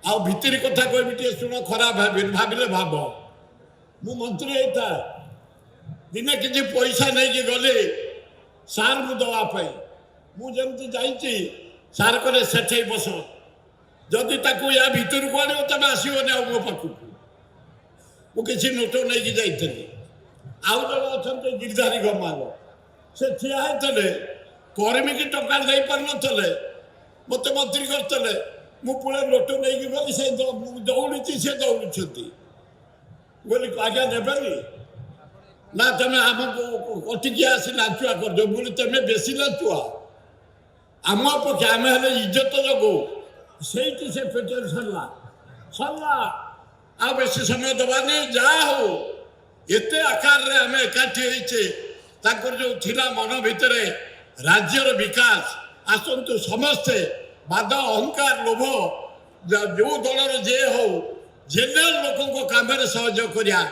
ଆଉ ଭିତରି କଥା କହିବି ଟିକେ ଶୁଣ ଖରାପ ଭାବିଲେ ଭାବ ମୁଁ ମନ୍ତ୍ରୀ ହେଇଥା ଦିନେ କିଛି ପଇସା ନେଇକି ଗଲି ସାର୍ଙ୍କୁ ଦେବା ପାଇଁ ମୁଁ ଯେମିତି ଯାଇଛି ସାର୍ କଲେ ସେଠେଇ ବସ ଯଦି ତାକୁ ୟା ଭିତରକୁ ଆଣିବ ତମେ ଆସିବନି ଆଉ ମୋ ପାଖକୁ ମୁଁ କିଛି ନୋଟ ନେଇକି ଯାଇଥିଲି ଆଉ ଜଣେ ଅଛନ୍ତି ଗିରିଧାରୀ ଗମାଲ ସେ ଠିଆ ହେଇଥିଲେ କର୍ମୀକି ଟଙ୍କା ଦେଇପାରୁନଥିଲେ ମୋତେ ମନ୍ତ୍ରୀ କରିଥିଲେ ମୁଁ ପୁଳେ ନୋଟ ନେଇକି ଗଲି ସେ ଦୌଡ଼ିଛି ସେ ଦୌଡ଼ୁଛନ୍ତି ବୋଲି ଆଜ୍ଞା ନେବେନି ନା ତମେ ଆମକୁ ଅଟିକି ଆସି ନାଚୁଆ କରିଦିଅ ବୋଲି ତମେ ବେଶୀ ନାଚୁଆ ଆମ ଅପେକ୍ଷା ଆମେ ହେଲେ ଇଜ୍ଜତ ଯୋଗୁ ସେଇଠି ସେ ପେଟରେ ସରିଲା ଆଉ ବେଶୀ ସମୟ ଦେବାନି ଯାହା ହଉ ଏତେ ଆକାରରେ ଆମେ ଏକାଠି ହେଇଛେ ତାଙ୍କର ଯେଉଁ ଥିଲା ମନ ଭିତରେ ରାଜ୍ୟର ବିକାଶ ଆସନ୍ତୁ ସମସ୍ତେ ବାଦ ଅହଙ୍କାର ଲୋଭ ଯେଉଁ ଦଳର ଯିଏ ହଉ ଜେନେରାଲ ଲୋକଙ୍କ କାମରେ ସହଯୋଗ କରିବା